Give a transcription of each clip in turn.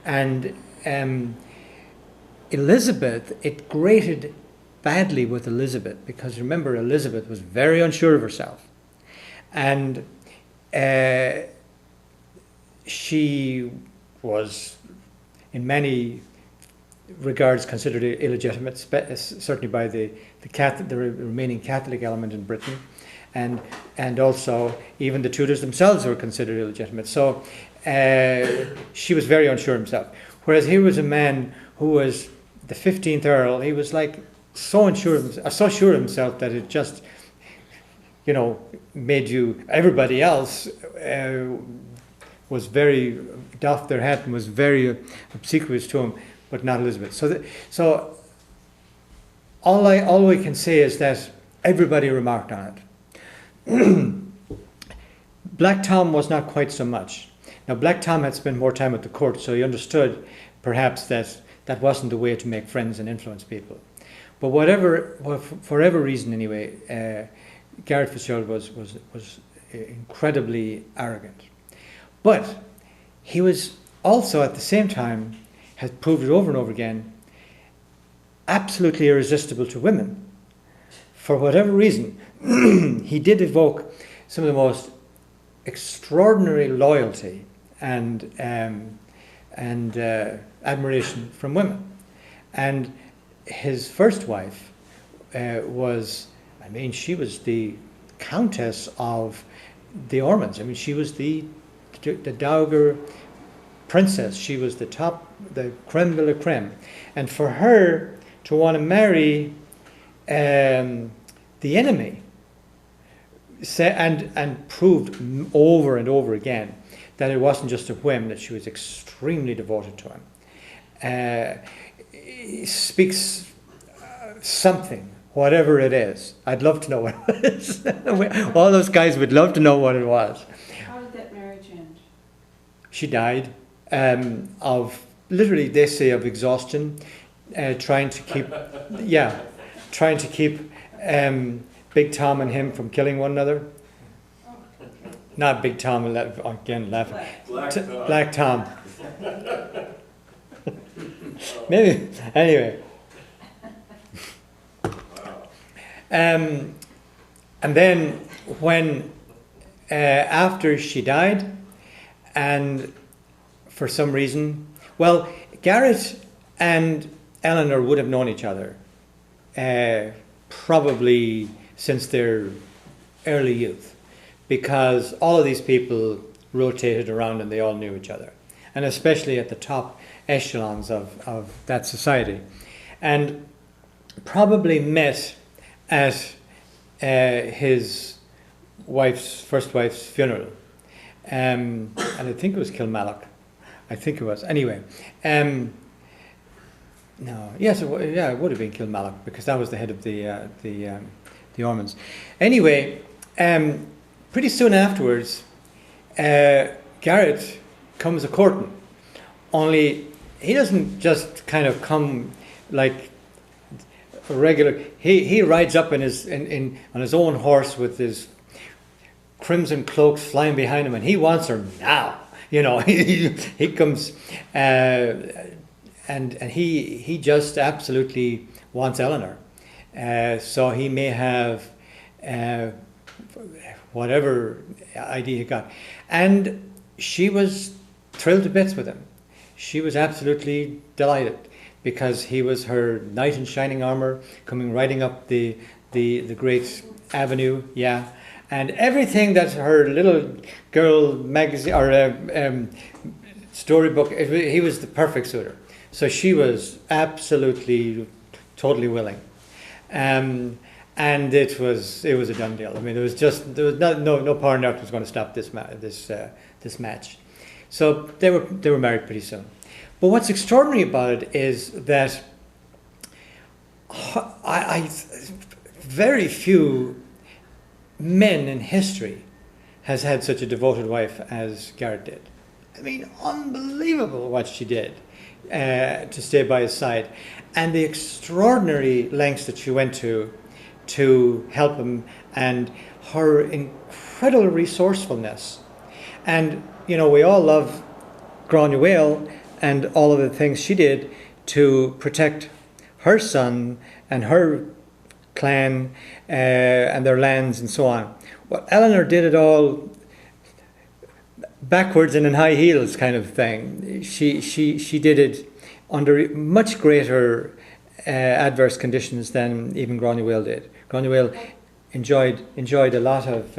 And Elizabeth, it grated badly with Elizabeth, because remember, Elizabeth was very unsure of herself. And she was, in many regards, considered illegitimate, certainly by the remaining Catholic element in Britain, and also even the Tudors themselves were considered illegitimate. So she was very unsure of himself. Whereas he was a man who was the 15th Earl. He was like so sure of himself that it just, made everybody else was very doffed their hat and was very obsequious to him, but not Elizabeth. So all we can say is that everybody remarked on it. Black Tom was not quite so much. Now, Black Tom had spent more time at the court, so he understood perhaps that wasn't the way to make friends and influence people. But for whatever reason anyway, Garrett Fitzgerald was incredibly arrogant. But he was also, at the same time, has proved it over and over again, absolutely irresistible to women. For whatever reason, he did evoke some of the most extraordinary loyalty and admiration from women. And his first wife she was the Countess of the Ormonds. She was the dowager princess. She was the creme de la creme. And for her to want to marry the enemy, and proved over and over again that it wasn't just a whim, that she was extremely devoted to him. Speaks something, whatever it is. I'd love to know what it is. All those guys would love to know what it was. How did that marriage end? She died of, literally, they say, of exhaustion, trying to keep Big Tom and him from killing one another. Not Big Tom, again laughing. Black Tom. Maybe, anyway. And then when, after she died, and for some reason, Garrett and Eleanor would have known each other, probably since their early youth, because all of these people rotated around and they all knew each other, and especially at the top echelons of that society, and probably met at his first wife's funeral, and I think it was Kilmallock. I think it was. Anyway, it would have been Kilmallock, because that was the head of the Ormonds. Anyway, pretty soon afterwards, Garrett comes a-courting. Only he doesn't just kind of come like a regular. He rides up on his own horse with his crimson cloaks flying behind him, and he wants her now. He comes and he just absolutely wants Eleanor. So he may have whatever idea he got. And she was thrilled to bits with him. She was absolutely delighted, because he was her knight in shining armour, coming riding up the great avenue, and everything that her little girl magazine or storybook, he was the perfect suitor. So she was absolutely, totally willing. And it was a done deal. There was no power on earth was going to stop this match. So they were married pretty soon. But what's extraordinary about it is that very few men in history has had such a devoted wife as Garrett did. Unbelievable what she did to stay by his side, and the extraordinary lengths that she went to help him, and her incredible resourcefulness. And we all love Gráinne Mhaol, and all of the things she did to protect her son and her clan and their lands and so on. Well, Eleanor did it all backwards and in high heels kind of thing. She did it under much greater adverse conditions than even Granuaile did. Granuaile enjoyed a lot of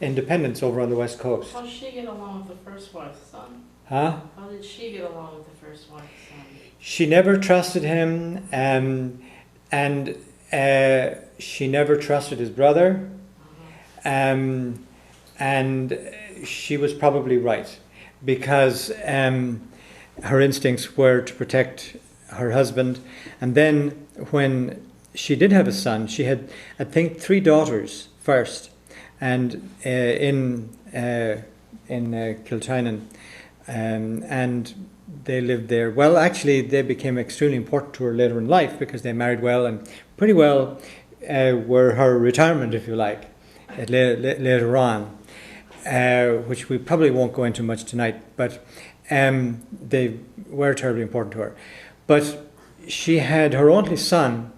independence over on the west coast. How did she get along with the first wife's son? Huh? How did she get along with the first wife's son? She never trusted him, and she never trusted his brother, and she was probably right, because her instincts were to protect her husband. And then when she did have a son, she had, I think, 3 daughters first, and in Kiltynan, and they lived there. Well, actually, they became extremely important to her later in life, because they married well and pretty well were her retirement, if you like, later on, which we probably won't go into much tonight, but they were terribly important to her. But she had her only son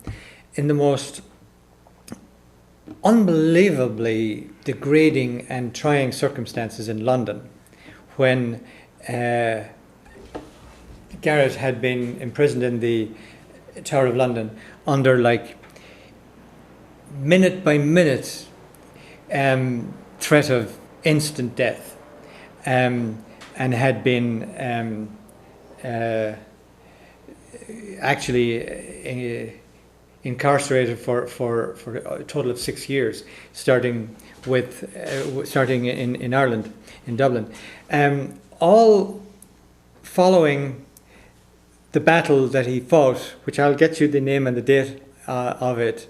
in the most unbelievably degrading and trying circumstances in London, when Garrett had been imprisoned in the Tower of London under minute by minute threat of instant death, and had been actually incarcerated for a total of 6 years, starting in Ireland, in Dublin, all following the battle that he fought, which I'll get you the name and the date of it,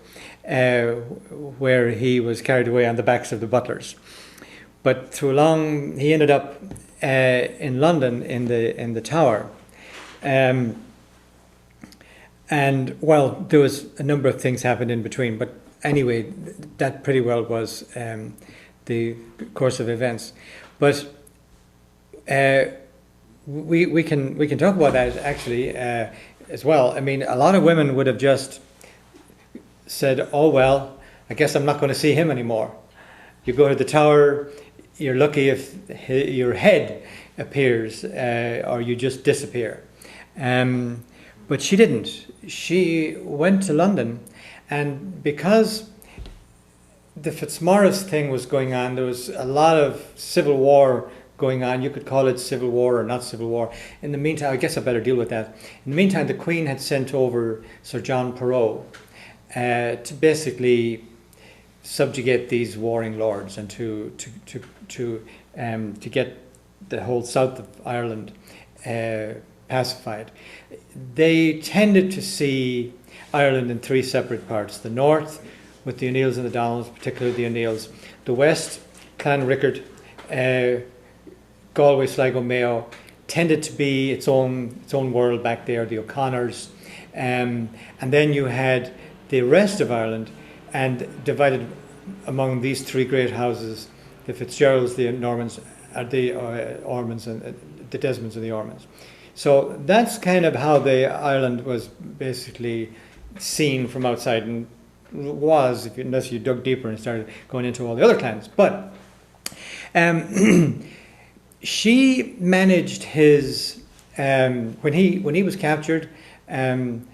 where he was carried away on the backs of the butlers. But he ended up in London in the Tower. And well, there was a number of things happened in between, but anyway, that pretty well was the course of events. But we can talk about that actually as well. I mean, a lot of women would have just said, "Oh well, I guess I'm not going to see him anymore." You go to the Tower, you're lucky if your head appears, or you just disappear. But she didn't. She went to London, and because the Fitzmaurice thing was going on, there was a lot of civil war going on. You could call it civil war or not civil war. In the meantime, I guess I better deal with that. In the meantime, the Queen had sent over Sir John Perrot to basically subjugate these warring lords and to get the whole south of Ireland pacified. They tended to see Ireland in 3 separate parts: the north with the O'Neills and the Donnells, particularly the O'Neills; the west, Clan Rickard, Galway, Sligo, Mayo, tended to be its own world back there, the O'Connors, and then you had the rest of Ireland, and divided among these 3 great houses: the Fitzgeralds, the Normans, the Ormonds, and the Desmonds and the Ormonds. So that's kind of how the Ireland was basically seen from outside, and was, unless you dug deeper and started going into all the other clans. But she managed his when he was captured and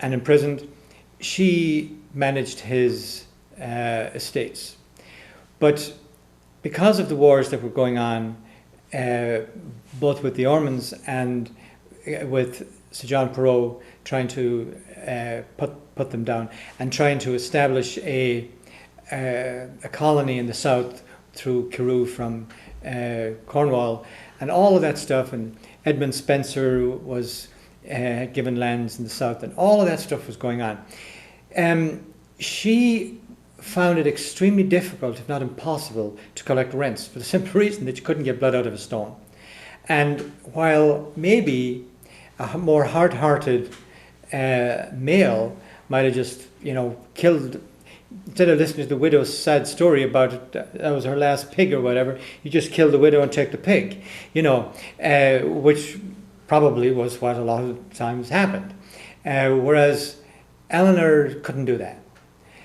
imprisoned. She managed his estates, but because of the wars that were going on, both with the Ormonds and with Sir John Perrot trying to put them down and trying to establish a colony in the south through Carew from Cornwall, and all of that stuff, and Edmund Spencer was given lands in the south, and all of that stuff was going on. She found it extremely difficult, if not impossible, to collect rents, for the simple reason that you couldn't get blood out of a stone. And while maybe a more hard-hearted male might have just, killed, instead of listening to the widow's sad story about it, that was her last pig or whatever, you just kill the widow and take the pig, which probably was what a lot of times happened. Whereas Eleanor couldn't do that.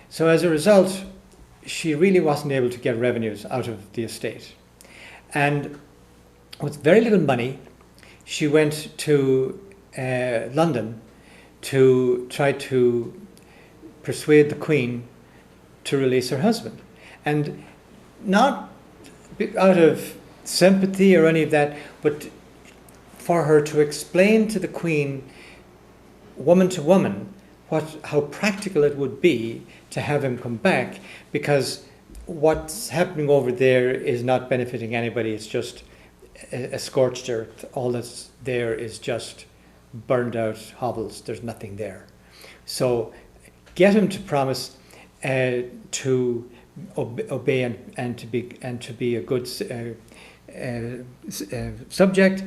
So as a result, she really wasn't able to get revenues out of the estate. And with very little money, she went to London to try to persuade the Queen to release her husband. And not out of sympathy or any of that, but for her to explain to the Queen, woman to woman, how practical it would be to have him come back, because what's happening over there is not benefiting anybody. It's just a scorched earth. All that's there is just burned out hovels. There's nothing there. So get him to promise to obey and to be a good subject,